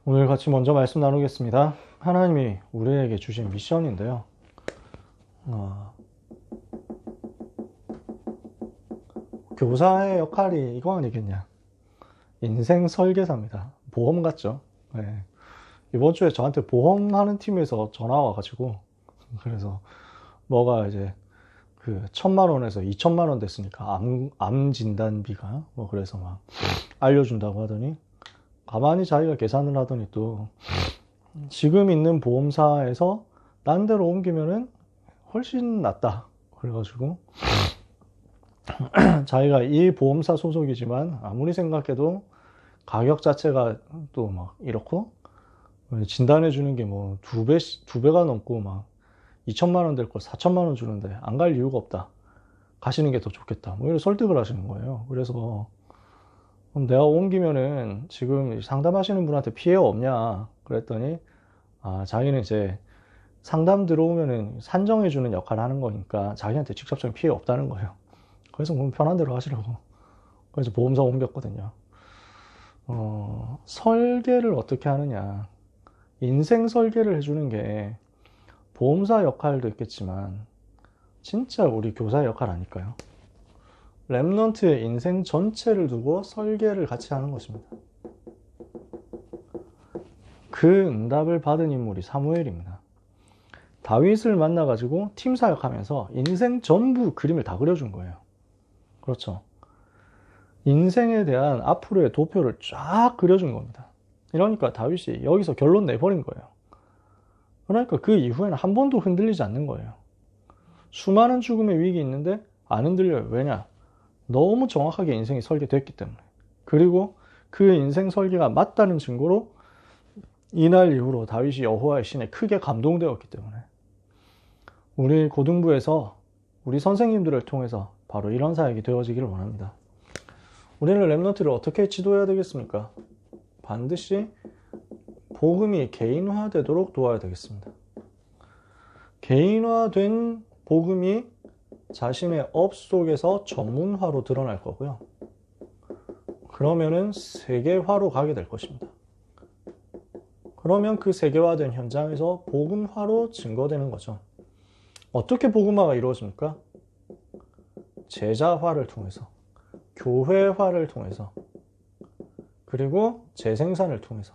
오늘 같이 먼저 말씀 나누겠습니다. 하나님이 우리에게 주신 미션인데요. 교사의 역할이 이거 아니겠냐. 인생 설계사입니다. 보험 같죠? 네. 이번 주에 저한테 보험하는 팀에서 전화 와가지고, 그래서 뭐가 이제 그 1,000만 원에서 2,000만 원 됐으니까 암 진단비가 뭐 그래서 막 알려준다고 하더니, 가만히 자기가 계산을 하더니 또 지금 있는 보험사에서 딴 데로 옮기면은 훨씬 낫다. 그래가지고 자기가 이 보험사 소속이지만 아무리 생각해도 가격 자체가 또 막 이렇고 진단해 주는 게 뭐 두 배가 넘고 막 2,000만 원 될 걸 4,000만 원 주는데 안 갈 이유가 없다. 가시는 게 더 좋겠다. 뭐 이런 설득을 하시는 거예요. 그래서 그럼 내가 옮기면은 지금 상담하시는 분한테 피해가 없냐? 그랬더니 자기는 이제 상담 들어오면은 산정해주는 역할을 하는 거니까 자기한테 직접적인 피해 없다는 거예요. 그래서 그럼 편한 대로 하시라고. 그래서 보험사 옮겼거든요. 설계를 어떻게 하느냐. 인생 설계를 해주는 게 보험사 역할도 있겠지만 진짜 우리 교사의 역할 아닐까요? 랩넌트의 인생 전체를 두고 설계를 같이 하는 것입니다. 그 응답을 받은 인물이 사무엘입니다. 다윗을 만나가지고 팀 사역하면서 인생 전부 그림을 다 그려준 거예요. 그렇죠. 인생에 대한 앞으로의 도표를 쫙 그려준 겁니다. 이러니까 다윗이 여기서 결론 내버린 거예요. 그러니까 그 이후에는 한 번도 흔들리지 않는 거예요. 수많은 죽음의 위기 있는데 안 흔들려요. 왜냐? 너무 정확하게 인생이 설계됐기 때문에. 그리고 그 인생 설계가 맞다는 증거로 이날 이후로 다윗이 여호와의 신에 크게 감동되었기 때문에 우리 고등부에서 우리 선생님들을 통해서 바로 이런 사역이 되어지기를 원합니다. 우리는 랩넌트를 어떻게 지도해야 되겠습니까? 반드시 복음이 개인화되도록 도와야 되겠습니다. 개인화된 복음이 자신의 업 속에서 전문화로 드러날 거고요. 그러면은 세계화로 가게 될 것입니다. 그러면 그 세계화된 현장에서 복음화로 증거되는 거죠. 어떻게 복음화가 이루어집니까? 제자화를 통해서, 교회화를 통해서, 그리고 재생산을 통해서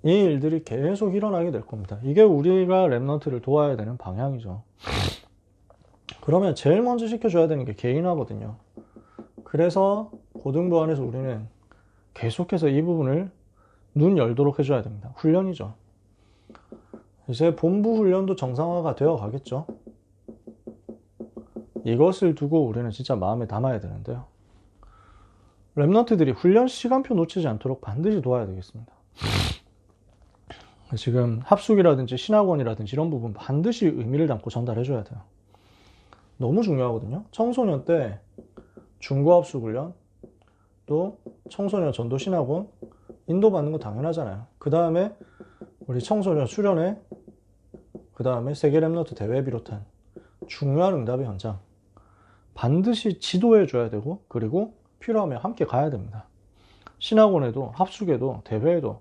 이 일들이 계속 일어나게 될 겁니다. 이게 우리가 랩넌트를 도와야 되는 방향이죠. 그러면 제일 먼저 시켜줘야 되는 게 개인화거든요. 그래서 고등부 안에서 우리는 계속해서 이 부분을 눈 열도록 해줘야 됩니다. 훈련이죠. 이제 본부 훈련도 정상화가 되어 가겠죠. 이것을 두고 우리는 진짜 마음에 담아야 되는데요. 랩넌트들이 훈련 시간표 놓치지 않도록 반드시 도와야 되겠습니다. 지금 합숙이라든지 신학원이라든지 이런 부분 반드시 의미를 담고 전달해줘야 돼요. 너무 중요하거든요. 청소년 때 중고합숙 훈련, 또 청소년 전도 신학원 인도받는 거 당연하잖아요. 그 다음에 우리 청소년 수련회, 그 다음에 세계 랩넌트 대회 비롯한 중요한 응답의 현장 반드시 지도해줘야 되고, 그리고 필요하면 함께 가야 됩니다. 신학원에도 합숙에도 대회에도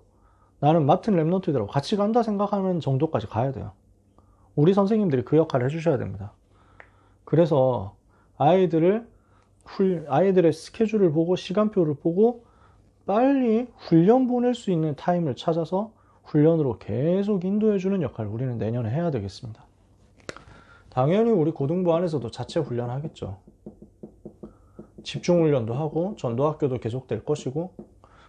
나는 맡은 랩넌트들하고 같이 간다 생각하는 정도까지 가야 돼요. 우리 선생님들이 그 역할을 해주셔야 됩니다. 그래서 아이들의 스케줄을 보고 시간표를 보고 빨리 훈련 보낼 수 있는 타임을 찾아서 훈련으로 계속 인도해주는 역할을 우리는 내년에 해야 되겠습니다. 당연히 우리 고등부 안에서도 자체 훈련하겠죠. 집중훈련도 하고 전도학교도 계속될 것이고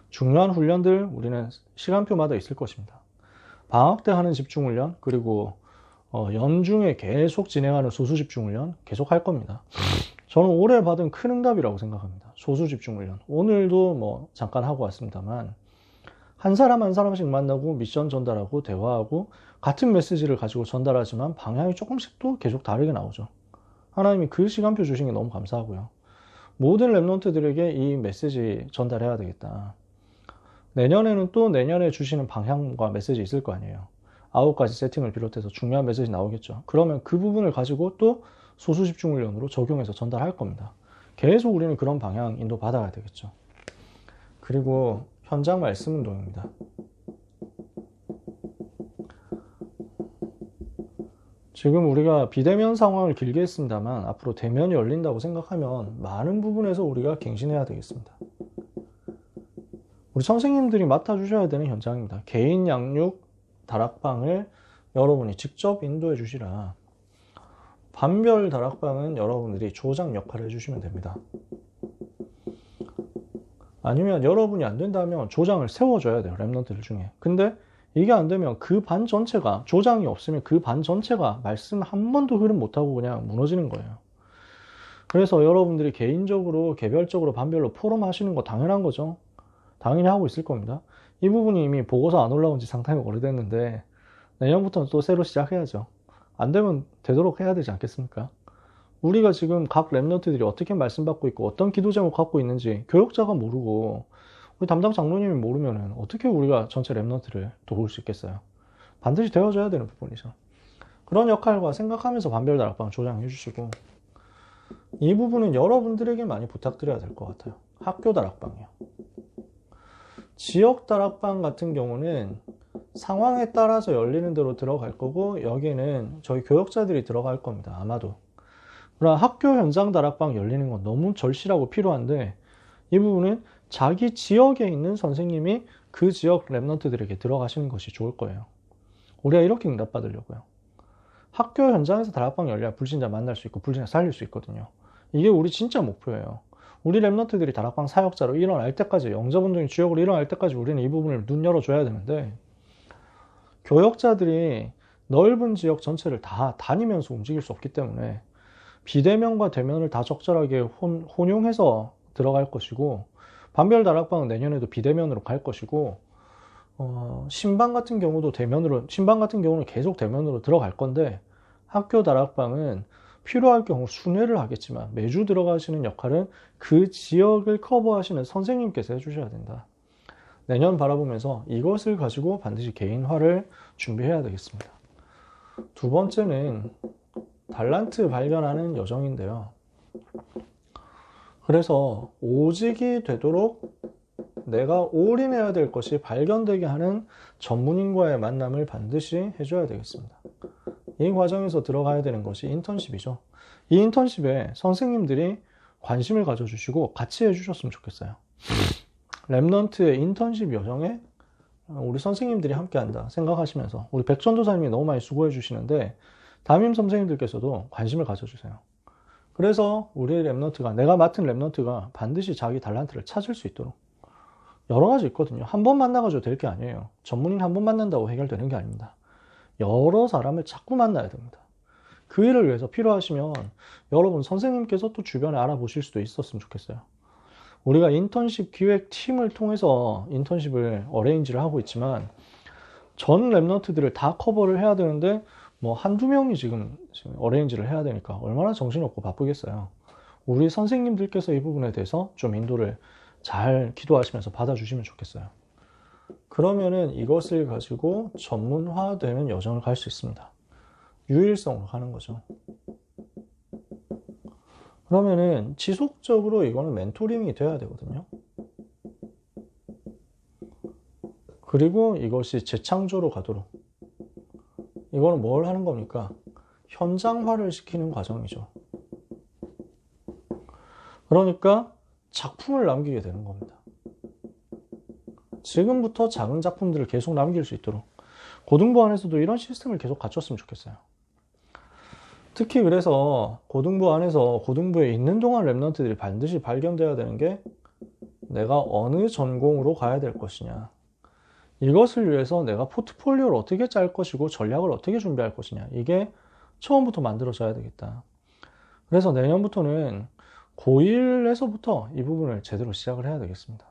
중요한 훈련들 우리는 시간표마다 있을 것입니다. 방학 때 하는 집중훈련, 그리고 연중에 계속 진행하는 소수집중훈련 계속 할 겁니다. 저는 올해 받은 큰 응답이라고 생각합니다. 소수집중훈련. 오늘도 뭐 잠깐 하고 왔습니다만 한 사람 한 사람씩 만나고 미션 전달하고 대화하고 같은 메시지를 가지고 전달하지만 방향이 조금씩 또 계속 다르게 나오죠. 하나님이 그 시간표 주신 게 너무 감사하고요. 모든 랩넌트들에게 이 메시지 전달해야 되겠다. 내년에는 또 내년에 주시는 방향과 메시지 있을 거 아니에요. 9가지 세팅을 비롯해서 중요한 메시지 나오겠죠. 그러면 그 부분을 가지고 또 소수집중훈련으로 적용해서 전달할 겁니다. 계속 우리는 그런 방향 인도 받아야 되겠죠. 그리고 현장 말씀 운동입니다. 지금 우리가 비대면 상황을 길게 했습니다만 앞으로 대면이 열린다고 생각하면 많은 부분에서 우리가 갱신해야 되겠습니다. 우리 선생님들이 맡아주셔야 되는 현장입니다. 개인 양육 다락방을 여러분이 직접 인도해 주시라. 반별 다락방은 여러분들이 조장 역할을 해주시면 됩니다. 아니면 여러분이 안 된다면 조장을 세워줘야 돼요. 랩런트들 중에. 근데 이게 안 되면 그 반 전체가, 조장이 없으면 그 반 전체가 말씀 한 번도 흐름 못하고 그냥 무너지는 거예요. 그래서 여러분들이 개인적으로, 개별적으로, 반별로 포럼 하시는 거 당연한 거죠. 당연히 하고 있을 겁니다. 이 부분이 이미 보고서 안 올라온 지 상당히 오래됐는데 내년부터는 또 새로 시작해야죠. 안 되면 되도록 해야 되지 않겠습니까? 우리가 지금 각 랩런트들이 어떻게 말씀받고 있고 어떤 기도 제목 갖고 있는지 교역자가 모르고 우리 담당 장로님이 모르면 어떻게 우리가 전체 랩런트를 도울 수 있겠어요? 반드시 되어줘야 되는 부분이죠. 그런 역할과 생각하면서 반별 다락방 조장해 주시고, 이 부분은 여러분들에게 많이 부탁드려야 될 것 같아요. 학교 다락방이요. 지역 다락방 같은 경우는 상황에 따라서 열리는 대로 들어갈 거고 여기는 저희 교역자들이 들어갈 겁니다. 아마도. 그러나 학교 현장 다락방 열리는 건 너무 절실하고 필요한데 이 부분은 자기 지역에 있는 선생님이 그 지역 랩런트들에게 들어가시는 것이 좋을 거예요. 우리가 이렇게 응답받으려고요. 학교 현장에서 다락방 열려야 불신자 만날 수 있고 불신자 살릴 수 있거든요. 이게 우리 진짜 목표예요. 우리 랩런트들이 다락방 사역자로 일어날 때까지, 영접운동이 주역으로 일어날 때까지 우리는 이 부분을 눈 열어줘야 되는데, 교역자들이 넓은 지역 전체를 다 다니면서 움직일 수 없기 때문에 비대면과 대면을 다 적절하게 혼용해서 들어갈 것이고, 반별 다락방은 내년에도 비대면으로 갈 것이고, 신방 같은 경우도 신방 같은 경우는 계속 대면으로 들어갈 건데, 학교 다락방은 필요할 경우 순회를 하겠지만 매주 들어가시는 역할은 그 지역을 커버하시는 선생님께서 해주셔야 된다. 내년 바라보면서 이것을 가지고 반드시 개인화를 준비해야 되겠습니다. 두 번째는 달란트 발견하는 여정인데요. 그래서 오직이 되도록 내가 올인해야 될 것이 발견되게 하는 전문인과의 만남을 반드시 해줘야 되겠습니다. 이 과정에서 들어가야 되는 것이 인턴십이죠. 이 인턴십에 선생님들이 관심을 가져주시고 같이 해주셨으면 좋겠어요. 랩런트의 인턴십 여정에 우리 선생님들이 함께한다 생각하시면서, 우리 백전도사님이 너무 많이 수고해 주시는데 담임 선생님들께서도 관심을 가져주세요. 그래서 우리 랩런트가, 내가 맡은 랩런트가 반드시 자기 달란트를 찾을 수 있도록. 여러 가지 있거든요. 한 번 만나가지고 될 게 아니에요. 전문인 한 번 만난다고 해결되는 게 아닙니다. 여러 사람을 자꾸 만나야 됩니다. 그 일을 위해서 필요하시면 여러분 선생님께서 또 주변에 알아보실 수도 있었으면 좋겠어요. 우리가 인턴십 기획팀을 통해서 인턴십을 어레인지를 하고 있지만 전 랩런트들을 다 커버를 해야 되는데 뭐 한두 명이 지금 어레인지를 해야 되니까 얼마나 정신없고 바쁘겠어요. 우리 선생님들께서 이 부분에 대해서 좀 인도를 잘 기도하시면서 받아주시면 좋겠어요. 그러면은 이것을 가지고 전문화되는 여정을 갈 수 있습니다. 유일성으로 가는 거죠. 그러면은 지속적으로 이거는 멘토링이 돼야 되거든요. 그리고 이것이 재창조로 가도록. 이거는 뭘 하는 겁니까? 현장화를 시키는 과정이죠. 그러니까 작품을 남기게 되는 겁니다. 지금부터 작은 작품들을 계속 남길 수 있도록 고등부 안에서도 이런 시스템을 계속 갖췄으면 좋겠어요. 특히 그래서 고등부 안에서 고등부에 있는 동안 랩런트들이 반드시 발견돼야 되는 게 내가 어느 전공으로 가야 될 것이냐, 이것을 위해서 내가 포트폴리오를 어떻게 짤 것이고 전략을 어떻게 준비할 것이냐, 이게 처음부터 만들어져야 되겠다. 그래서 내년부터는 고1에서부터 이 부분을 제대로 시작을 해야 되겠습니다.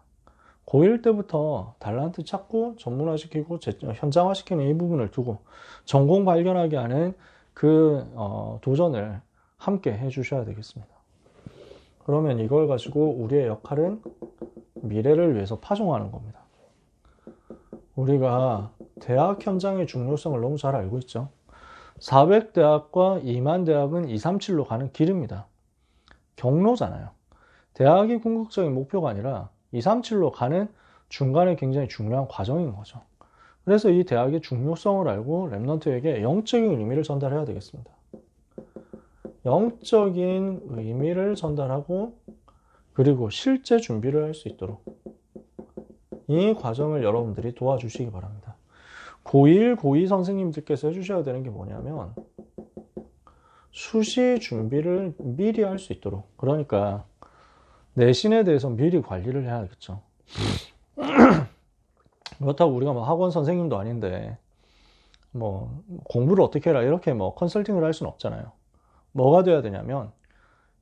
고1 때부터 달란트 찾고 전문화시키고 현장화시키는 이 부분을 두고 전공 발견하게 하는 그 도전을 함께 해주셔야 되겠습니다. 그러면 이걸 가지고 우리의 역할은 미래를 위해서 파종하는 겁니다. 우리가 대학 현장의 중요성을 너무 잘 알고 있죠. 400대학과 2만 대학은 237로 가는 길입니다. 경로잖아요. 대학이 궁극적인 목표가 아니라 237로 가는 중간에 굉장히 중요한 과정인 거죠. 그래서 이 대학의 중요성을 알고 랩런트에게 영적인 의미를 전달해야 되겠습니다. 영적인 의미를 전달하고 그리고 실제 준비를 할 수 있도록 이 과정을 여러분들이 도와주시기 바랍니다. 고1, 고2 선생님들께서 해주셔야 되는 게 뭐냐면 수시 준비를 미리 할 수 있도록, 그러니까 내신에 대해서 미리 관리를 해야겠죠. 그렇다고 우리가 뭐 학원 선생님도 아닌데 뭐 공부를 어떻게 해라 이렇게 뭐 컨설팅을 할 수는 없잖아요. 뭐가 돼야 되냐면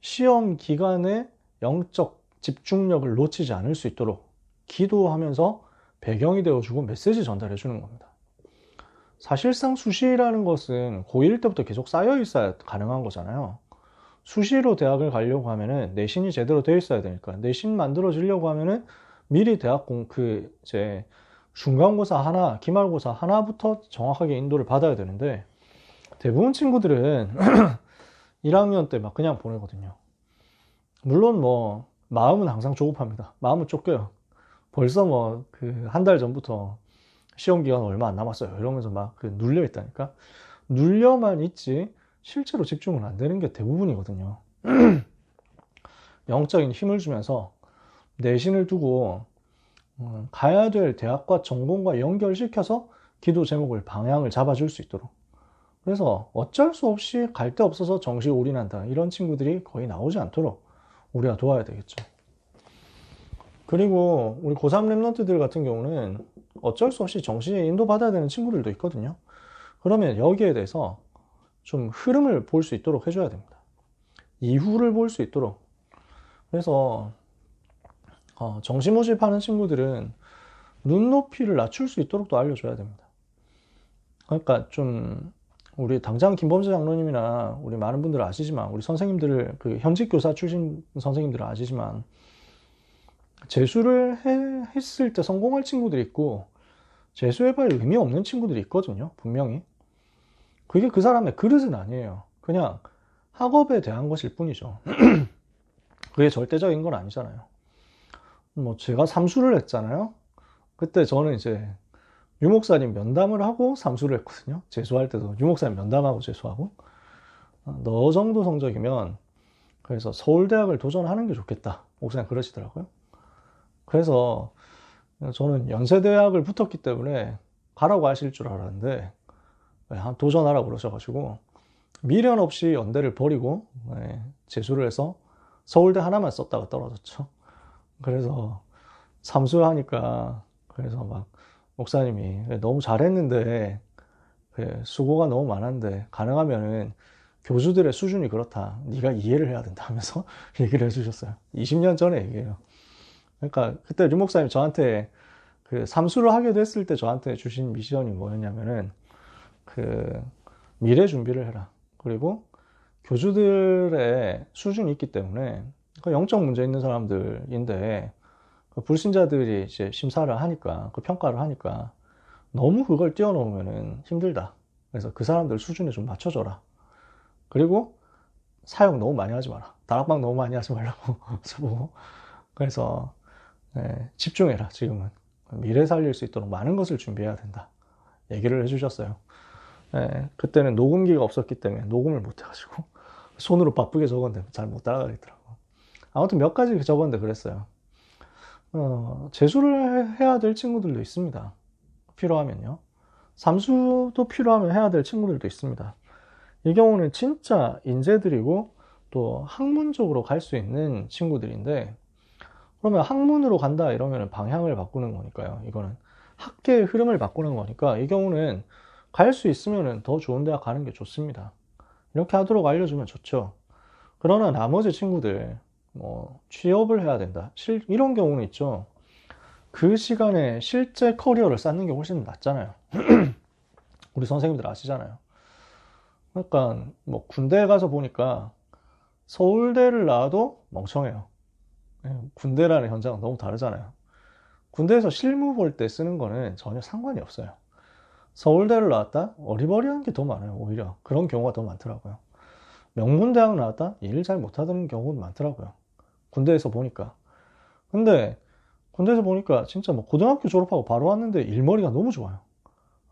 시험 기간에 영적 집중력을 놓치지 않을 수 있도록 기도하면서 배경이 되어주고 메시지 전달해 주는 겁니다. 사실상 수시라는 것은 고1 때부터 계속 쌓여 있어야 가능한 거잖아요. 수시로 대학을 가려고 하면은 내신이 제대로 되어 있어야 되니까, 내신 만들어지려고 하면은 미리 대학 이제 중간고사 하나, 기말고사 하나부터 정확하게 인도를 받아야 되는데 대부분 친구들은 1학년 때 막 그냥 보내거든요. 물론 뭐 마음은 항상 조급합니다. 마음은 쫓겨요. 벌써 뭐 그 한 달 전부터 시험 기간 얼마 안 남았어요 이러면서 막 그 눌려 있다니까. 눌려만 있지 실제로 집중은 안 되는 게 대부분이거든요. 영적인 힘을 주면서 내신을 두고 가야 될 대학과 전공과 연결시켜서 기도 제목을 방향을 잡아줄 수 있도록. 그래서 어쩔 수 없이 갈 데 없어서 정시에 올인한다 이런 친구들이 거의 나오지 않도록 우리가 도와야 되겠죠. 그리고 우리 고3 랩런트들 같은 경우는 어쩔 수 없이 정시에 인도받아야 되는 친구들도 있거든요. 그러면 여기에 대해서 좀 흐름을 볼 수 있도록 해줘야 됩니다. 이후를 볼 수 있도록. 그래서 정시 모집하는 친구들은 눈높이를 낮출 수 있도록 또 알려줘야 됩니다. 그러니까 좀 우리 당장 김범재 장로님이나 우리 많은 분들 아시지만, 우리 선생님들을 그 현직 교사 출신 선생님들은 아시지만 재수를 했을 때 성공할 친구들이 있고 재수해봐야 의미 없는 친구들이 있거든요. 분명히. 그게 그 사람의 그릇은 아니에요. 그냥 학업에 대한 것일 뿐이죠. 그게 절대적인 건 아니잖아요. 뭐 제가 삼수를 했잖아요. 그때 저는 이제 유목사님 면담을 하고 삼수를 했거든요. 재수할 때도 유목사님 면담하고 재수하고. 너 정도 성적이면 그래서 서울대학을 도전하는 게 좋겠다. 목사님 그러시더라고요. 그래서 저는 연세대학을 붙었기 때문에 가라고 하실 줄 알았는데 도전하라고 그러셔가지고 미련 없이 연대를 버리고 재수를 해서 서울대 하나만 썼다가 떨어졌죠. 그래서 삼수하니까 그래서 막 목사님이 너무 잘했는데 수고가 너무 많은데 가능하면은 교수들의 수준이 그렇다. 네가 이해를 해야 된다 하면서 얘기를 해주셨어요. 20년 전에 얘기해요. 그러니까 그때 류 목사님 저한테 그 삼수를 하게 됐을 때 저한테 주신 미션이 뭐였냐면은 그 미래 준비를 해라. 그리고 교주들의 수준이 있기 때문에 그 영적 문제 있는 사람들인데 그 불신자들이 이제 심사를 하니까 그 평가를 하니까 너무 그걸 뛰어넘으면은 힘들다. 그래서 그 사람들 수준에 좀 맞춰줘라. 그리고 사용 너무 많이 하지 마라. 다락방 너무 많이 하지 말라고. 그래서 집중해라. 지금은 미래 살릴 수 있도록 많은 것을 준비해야 된다. 얘기를 해주셨어요. 그때는 녹음기가 없었기 때문에 녹음을 못 해가지고 손으로 바쁘게 적었는데 잘 못 따라가겠더라고. 아무튼 몇 가지 적었는데 그랬어요. 재수를 해야 될 친구들도 있습니다. 필요하면요. 삼수도 필요하면 해야 될 친구들도 있습니다. 이 경우는 진짜 인재들이고 또 학문적으로 갈 수 있는 친구들인데, 그러면 학문으로 간다 이러면 방향을 바꾸는 거니까요. 이거는 학계의 흐름을 바꾸는 거니까 이 경우는 갈 수 있으면 더 좋은 대학 가는 게 좋습니다. 이렇게 하도록 알려주면 좋죠. 그러나 나머지 친구들 뭐 취업을 해야 된다 이런 경우는 있죠. 그 시간에 실제 커리어를 쌓는 게 훨씬 낫잖아요. 우리 선생님들 아시잖아요. 그러니까 뭐 군대에 가서 보니까 서울대를 나와도 멍청해요. 군대라는 현장은 너무 다르잖아요. 군대에서 실무 볼 때 쓰는 거는 전혀 상관이 없어요. 서울대를 나왔다? 어리버리한 게 더 많아요. 오히려 그런 경우가 더 많더라고요. 명문대학 나왔다? 일 잘 못하는 경우도 많더라고요. 군대에서 보니까. 근데 군대에서 보니까 진짜 뭐 고등학교 졸업하고 바로 왔는데 일머리가 너무 좋아요.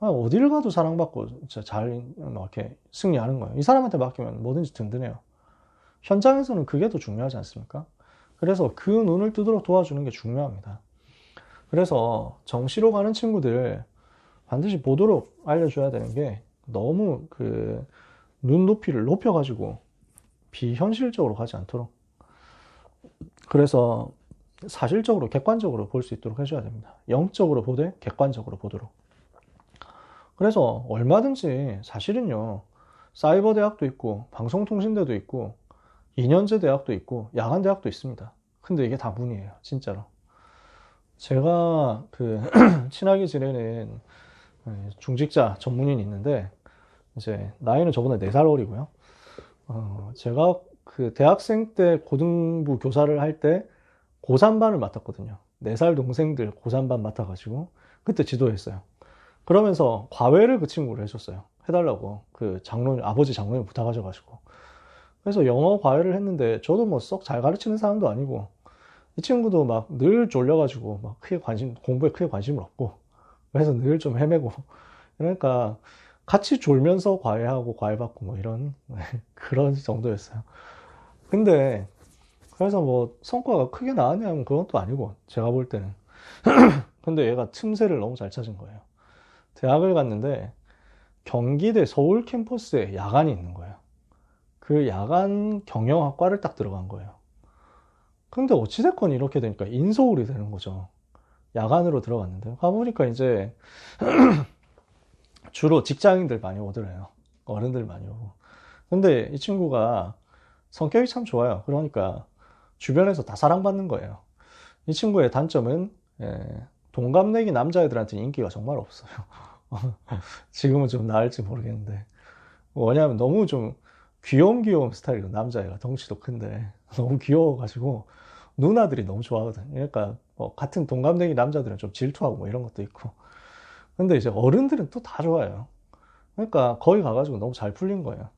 어디를 가도 사랑받고 진짜 잘 이렇게 승리하는 거예요. 이 사람한테 맡기면 뭐든지 든든해요. 현장에서는 그게 더 중요하지 않습니까? 그래서 그 눈을 뜨도록 도와주는 게 중요합니다. 그래서 정시로 가는 친구들 반드시 보도록 알려줘야 되는 게 너무 그 눈높이를 높여가지고 비현실적으로 가지 않도록, 그래서 사실적으로 객관적으로 볼 수 있도록 해줘야 됩니다. 영적으로 보되 객관적으로 보도록. 그래서 얼마든지 사실은요, 사이버 대학도 있고 방송통신대도 있고 2년제 대학도 있고 야간 대학도 있습니다. 근데 이게 다 문이에요, 진짜로. 제가 그 친하게 지내는 중직자 전문인이 있는데, 이제 나이는 저보다 4살 어리고요. 제가 그 대학생 때 고등부 교사를 할 때 고3반을 맡았거든요. 4살 동생들 고3반 맡아가지고 그때 지도했어요. 그러면서 과외를 그 친구를 해줬어요. 해달라고 그 아버지 장로님 부탁하셔가지고. 그래서 영어 과외를 했는데 저도 뭐 썩 잘 가르치는 사람도 아니고, 이 친구도 막 늘 졸려가지고 막 공부에 크게 관심을 없고, 그래서 늘 좀 헤매고, 그러니까 같이 졸면서 과외하고 과외받고 뭐 이런 그런 정도였어요. 근데 그래서 뭐 성과가 크게 나왔냐면 그건 또 아니고, 제가 볼 때는. 근데 얘가 틈새를 너무 잘 찾은 거예요. 대학을 갔는데 경기대 서울 캠퍼스에 야간이 있는 거예요. 그 야간 경영학과를 딱 들어간 거예요. 근데 어찌됐건 이렇게 되니까 인서울이 되는 거죠. 야간으로 들어갔는데 가보니까 이제 주로 직장인들 많이 오더래요. 어른들 많이 오고. 근데 이 친구가 성격이 참 좋아요. 그러니까 주변에서 다 사랑받는 거예요. 이 친구의 단점은 동갑내기 남자애들한테는 인기가 정말 없어요. 지금은 좀 나을지 모르겠는데, 뭐냐면 너무 좀 귀여운 스타일이고, 남자애가 덩치도 큰데 너무 귀여워가지고 누나들이 너무 좋아하거든. 그러니까 뭐 같은 동갑내기 남자들은 좀 질투하고 뭐 이런 것도 있고, 근데 이제 어른들은 또 다 좋아해요. 그러니까 거기 가가지고 너무 잘 풀린 거예요.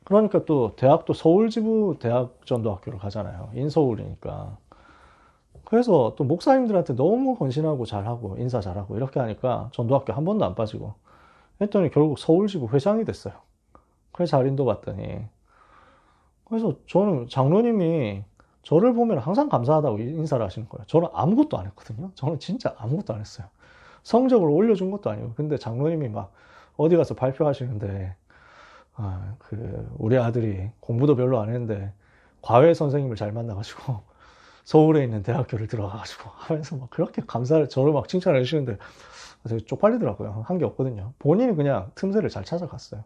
그러니까 또 대학도 서울지부 대학전도학교를 가잖아요. 인서울이니까. 그래서 또 목사님들한테 너무 헌신하고 잘하고 인사 잘하고 이렇게 하니까 전도학교 한 번도 안 빠지고 했더니 결국 서울지부 회장이 됐어요. 그래서 잘 인도받더니. 그래서 저는 장로님이 저를 보면 항상 감사하다고 인사를 하시는 거예요. 저는 아무것도 안 했거든요. 저는 진짜 아무것도 안 했어요. 성적을 올려준 것도 아니고. 근데 장로님이 막 어디 가서 발표하시는데, 우리 아들이 공부도 별로 안 했는데 과외 선생님을 잘 만나가지고 서울에 있는 대학교를 들어가가지고 하면서 막 그렇게 감사를, 저를 막 칭찬을 해주시는데 되게 쪽팔리더라고요. 한 게 없거든요. 본인이 그냥 틈새를 잘 찾아갔어요.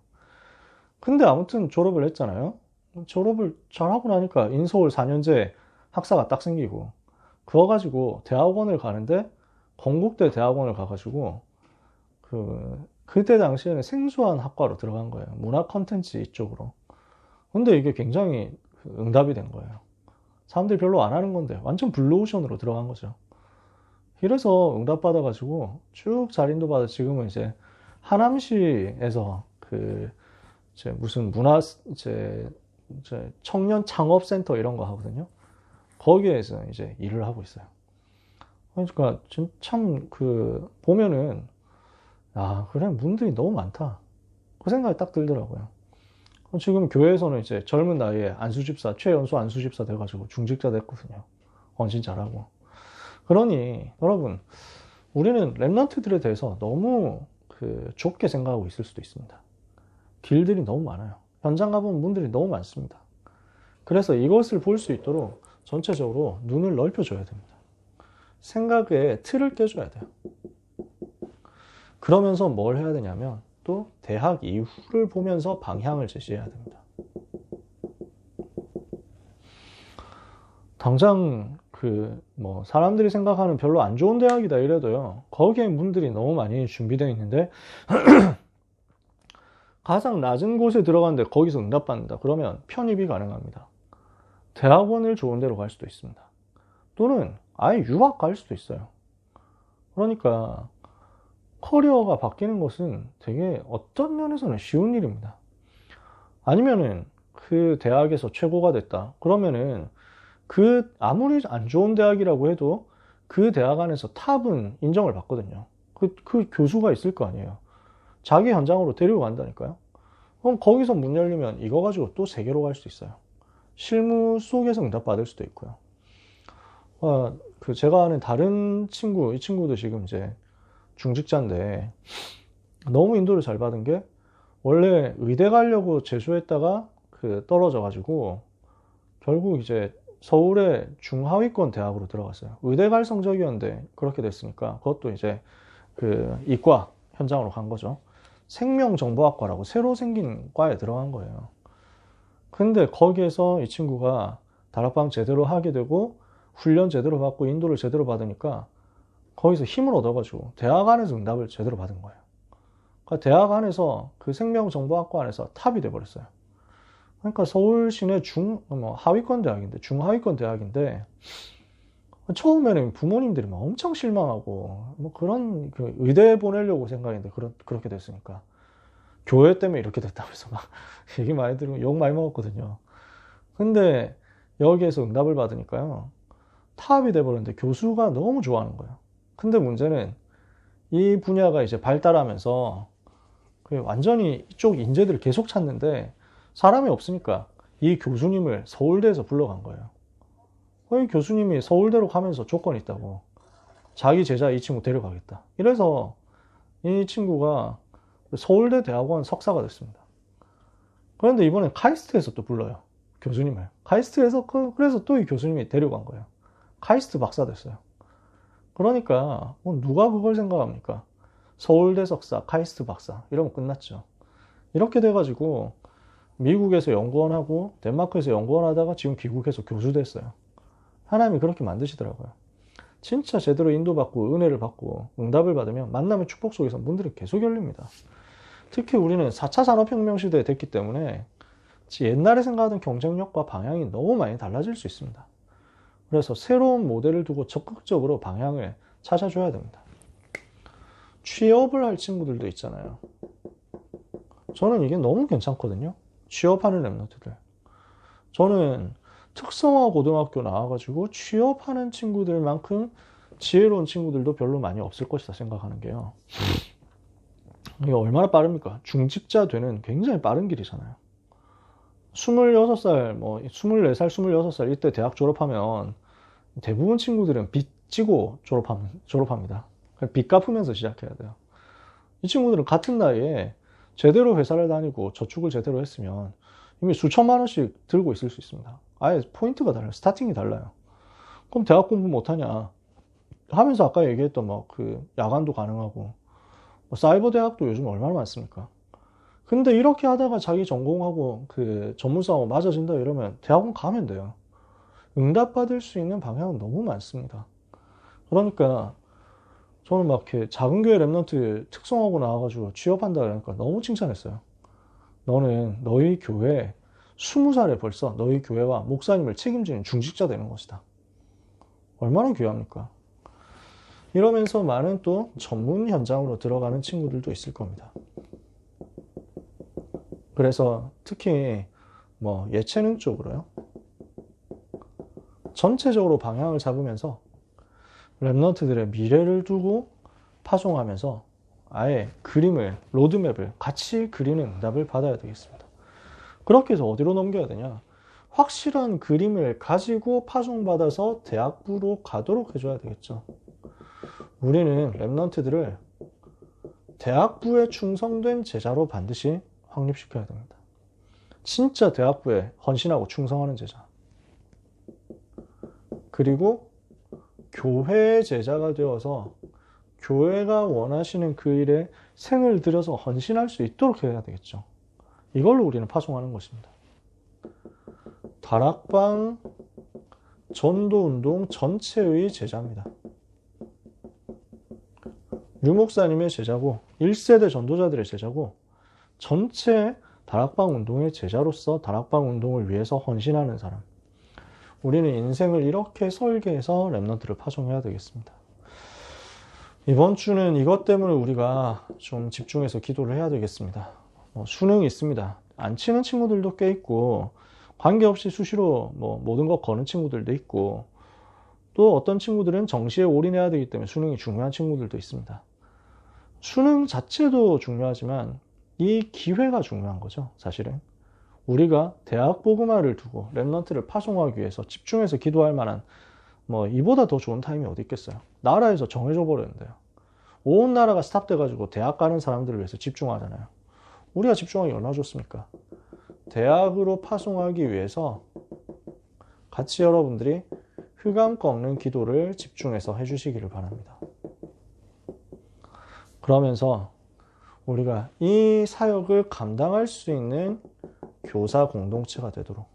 근데 아무튼 졸업을 했잖아요. 졸업을 잘하고 나니까 인서울 4년제 학사가 딱 생기고, 그거 가지고 대학원을 가는데 건국대 대학원을 가가지고 그때 당시에는 생소한 학과로 들어간 거예요. 문화 컨텐츠 이쪽으로. 근데 이게 굉장히 응답이 된 거예요. 사람들이 별로 안 하는 건데 완전 블루오션으로 들어간 거죠. 이래서 응답받아가지고 쭉 잘 인도받아 지금은 이제 하남시에서 무슨 청년 창업센터 이런 거 하거든요. 거기에서 이제 일을 하고 있어요. 그러니까 참 보면은, 그래, 문들이 너무 많다, 그 생각이 딱 들더라고요. 지금 교회에서는 이제 젊은 나이에 최연소 안수집사 돼가지고 중직자 됐거든요. 헌신 잘하고. 그러니 여러분, 우리는 랩런트들에 대해서 너무 좁게 생각하고 있을 수도 있습니다. 길들이 너무 많아요. 현장 가보면 문들이 너무 많습니다. 그래서 이것을 볼 수 있도록 전체적으로 눈을 넓혀줘야 됩니다. 생각의 틀을 깨줘야 돼요. 그러면서 뭘 해야 되냐면 또 대학 이후를 보면서 방향을 제시해야 됩니다. 당장 사람들이 생각하는 별로 안 좋은 대학이다 이래도요, 거기에 문들이 너무 많이 준비되어 있는데 가장 낮은 곳에 들어갔는데 거기서 응답받는다 그러면 편입이 가능합니다. 대학원을 좋은 데로 갈 수도 있습니다. 또는 아예 유학 갈 수도 있어요. 그러니까 커리어가 바뀌는 것은 되게 어떤 면에서는 쉬운 일입니다. 아니면은 그 대학에서 최고가 됐다 그러면은 아무리 안 좋은 대학이라고 해도 그 대학 안에서 탑은 인정을 받거든요. 그 교수가 있을 거 아니에요. 자기 현장으로 데리고 간다니까요. 그럼 거기서 문 열리면 이거 가지고 또 세계로 갈 수 있어요. 실무 속에서 응답 받을 수도 있고요. 제가 아는 다른 친구, 이 친구도 지금 이제 중직자인데 너무 인도를 잘 받은 게 원래 의대 가려고 재수했다가 떨어져가지고 결국 이제 서울의 중하위권 대학으로 들어갔어요. 의대 갈 성적이었는데 그렇게 됐으니까 그것도 이제 이과 현장으로 간 거죠. 생명정보학과라고 새로 생긴 과에 들어간 거예요. 근데 거기에서 이 친구가 다락방 제대로 하게 되고 훈련 제대로 받고 인도를 제대로 받으니까 거기서 힘을 얻어가지고 대학 안에서 응답을 제대로 받은 거예요. 그러니까 대학 안에서 그 생명정보학과 안에서 탑이 돼버렸어요. 그러니까 서울 시내 하위권 대학인데, 중하위권 대학인데, 처음에는 부모님들이 막 엄청 실망하고, 그런, 의대 보내려고 생각했는데, 그렇게 됐으니까. 교회 때문에 이렇게 됐다면서 막, 얘기 많이 들으면 욕 많이 먹었거든요. 근데, 여기에서 응답을 받으니까요, 탑이 돼버렸는데, 교수가 너무 좋아하는 거예요. 근데 문제는, 이 분야가 이제 발달하면서, 완전히 이쪽 인재들을 계속 찾는데, 사람이 없으니까 이 교수님을 서울대에서 불러간 거예요. 이 교수님이 서울대로 가면서 조건이 있다고. 자기 제자 이 친구 데려가겠다. 이래서 이 친구가 서울대 대학원 석사가 됐습니다. 그런데 이번엔 카이스트에서 또 불러요. 교수님을. 카이스트에서 그래서 또 이 교수님이 데려간 거예요. 카이스트 박사 됐어요. 그러니까 누가 그걸 생각합니까? 서울대 석사, 카이스트 박사 이러면 끝났죠. 이렇게 돼가지고 미국에서 연구원하고 덴마크에서 연구원 하다가 지금 귀국해서 교수 됐어요. 하나님이 그렇게 만드시더라고요. 진짜 제대로 인도받고 은혜를 받고 응답을 받으면 만남의 축복 속에서 문들이 계속 열립니다. 특히 우리는 4차 산업혁명 시대에 됐기 때문에 옛날에 생각하던 경쟁력과 방향이 너무 많이 달라질 수 있습니다. 그래서 새로운 모델을 두고 적극적으로 방향을 찾아줘야 됩니다. 취업을 할 친구들도 있잖아요. 저는 이게 너무 괜찮거든요. 취업하는 랩런트들. 저는 특성화 고등학교 나와가지고 취업하는 친구들만큼 지혜로운 친구들도 별로 많이 없을 것이다 생각하는 게요. 이게 얼마나 빠릅니까? 중직자 되는 굉장히 빠른 길이잖아요. 26살, 24살, 26살 이때 대학 졸업하면 대부분 친구들은 빚 지고 졸업합니다. 빚 갚으면서 시작해야 돼요. 이 친구들은 같은 나이에 제대로 회사를 다니고 저축을 제대로 했으면 이미 수천만 원씩 들고 있을 수 있습니다. 아예 포인트가 달라요. 스타팅이 달라요. 그럼 대학 공부 못하냐 하면서 아까 얘기했던 야간도 가능하고 사이버 대학도 요즘 얼마나 많습니까? 근데 이렇게 하다가 자기 전공하고 전문성하고 맞아진다 이러면 대학원 가면 돼요. 응답받을 수 있는 방향은 너무 많습니다. 그러니까 저는 이렇게 작은 교회 랩런트 특성하고 나와가지고 취업한다 그러니까 너무 칭찬했어요. 너는 너희 교회 20살에 벌써 너희 교회와 목사님을 책임지는 중직자 되는 것이다. 얼마나 귀합니까? 이러면서 많은 또 전문 현장으로 들어가는 친구들도 있을 겁니다. 그래서 특히 예체능 쪽으로요. 전체적으로 방향을 잡으면서 랩런트들의 미래를 두고 파송하면서 아예 로드맵을 같이 그리는 응답을 받아야 되겠습니다. 그렇게 해서 어디로 넘겨야 되냐? 확실한 그림을 가지고 파송받아서 대학부로 가도록 해줘야 되겠죠. 우리는 랩런트들을 대학부에 충성된 제자로 반드시 확립시켜야 됩니다. 진짜 대학부에 헌신하고 충성하는 제자. 그리고 교회의 제자가 되어서 교회가 원하시는 그 일에 생을 들여서 헌신할 수 있도록 해야 되겠죠. 이걸로 우리는 파송하는 것입니다. 다락방 전도운동 전체의 제자입니다. 류 목사님의 제자고 1세대 전도자들의 제자고 전체 다락방 운동의 제자로서 다락방 운동을 위해서 헌신하는 사람. 우리는 인생을 이렇게 설계해서 랩런트를 파송해야 되겠습니다. 이번 주는 이것 때문에 우리가 좀 집중해서 기도를 해야 되겠습니다. 수능이 있습니다. 안 치는 친구들도 꽤 있고 관계없이 수시로 모든 거 거는 친구들도 있고 또 어떤 친구들은 정시에 올인해야 되기 때문에 수능이 중요한 친구들도 있습니다. 수능 자체도 중요하지만 이 기회가 중요한 거죠, 사실은. 우리가 대학 복음화를 두고 랩넌트를 파송하기 위해서 집중해서 기도할 만한 뭐 이보다 더 좋은 타임이 어디 있겠어요. 나라에서 정해져 버렸는데요. 온 나라가 스탑돼가지고 대학 가는 사람들을 위해서 집중하잖아요. 우리가 집중하기 얼마나 좋습니까? 대학으로 파송하기 위해서 같이 여러분들이 흑암 꺾는 기도를 집중해서 해주시기를 바랍니다. 그러면서 우리가 이 사역을 감당할 수 있는 교사 공동체가 되도록,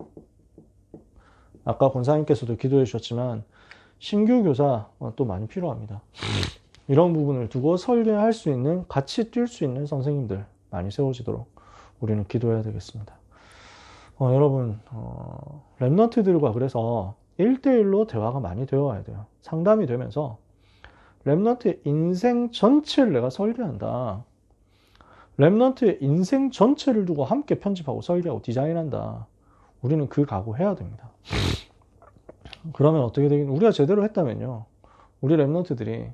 아까 권사님께서도 기도해 주셨지만 신규 교사 또 많이 필요합니다. 이런 부분을 두고 설계할 수 있는, 같이 뛸 수 있는 선생님들 많이 세워지도록 우리는 기도해야 되겠습니다. 여러분, 랩넌트들과 그래서 1대1로 대화가 많이 되어 와야 돼요. 상담이 되면서 랩넌트의 인생 전체를 내가 설계한다. 랩넌트의 인생 전체를 두고 함께 편집하고 설계하고 디자인한다. 우리는 그 각오해야 됩니다. 그러면 어떻게 되겠냐? 우리가 제대로 했다면요, 우리 랩넌트들이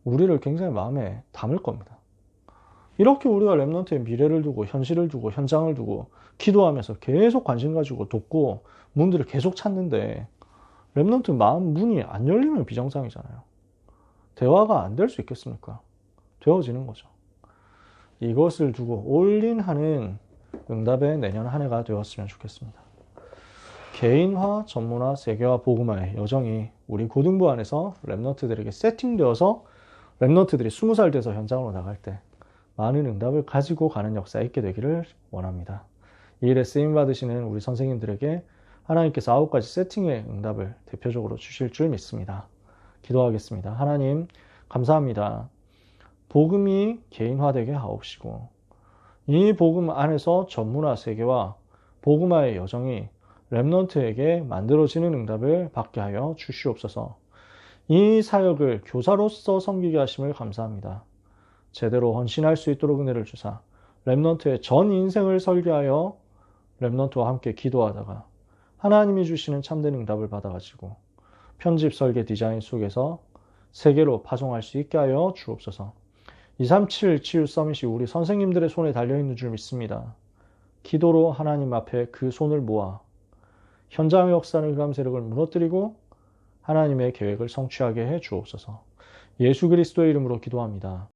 우리를 굉장히 마음에 담을 겁니다. 이렇게 우리가 랩넌트의 미래를 두고 현실을 두고 현장을 두고 기도하면서 계속 관심 가지고 돕고 문들을 계속 찾는데 랩넌트 마음 문이 안 열리면 비정상이잖아요. 대화가 안 될 수 있겠습니까? 되어지는 거죠. 이것을 두고 올인하는 응답의 내년 한 해가 되었으면 좋겠습니다. 개인화, 전문화, 세계화, 복음화의 여정이 우리 고등부 안에서 랩넌트들에게 세팅되어서 랩넌트들이 20살 돼서 현장으로 나갈 때 많은 응답을 가지고 가는 역사에 있게 되기를 원합니다. 이 일에 쓰임받으시는 우리 선생님들에게 하나님께서 9가지 세팅의 응답을 대표적으로 주실 줄 믿습니다. 기도하겠습니다. 하나님, 감사합니다. 복음이 개인화되게 하옵시고 이 복음 안에서 전문화 세계와 복음화의 여정이 랩넌트에게 만들어지는 응답을 받게 하여 주시옵소서. 이 사역을 교사로서 섬기게 하심을 감사합니다. 제대로 헌신할 수 있도록 은혜를 주사 랩넌트의 전 인생을 설계하여 랩넌트와 함께 기도하다가 하나님이 주시는 참된 응답을 받아가지고 편집, 설계, 디자인 속에서 세계로 파송할 수 있게 하여 주옵소서. 237 치유 서밋이 우리 선생님들의 손에 달려있는 줄 믿습니다. 기도로 하나님 앞에 그 손을 모아 현장의 역사는 흑암 세력을 무너뜨리고 하나님의 계획을 성취하게 해 주옵소서. 예수 그리스도의 이름으로 기도합니다.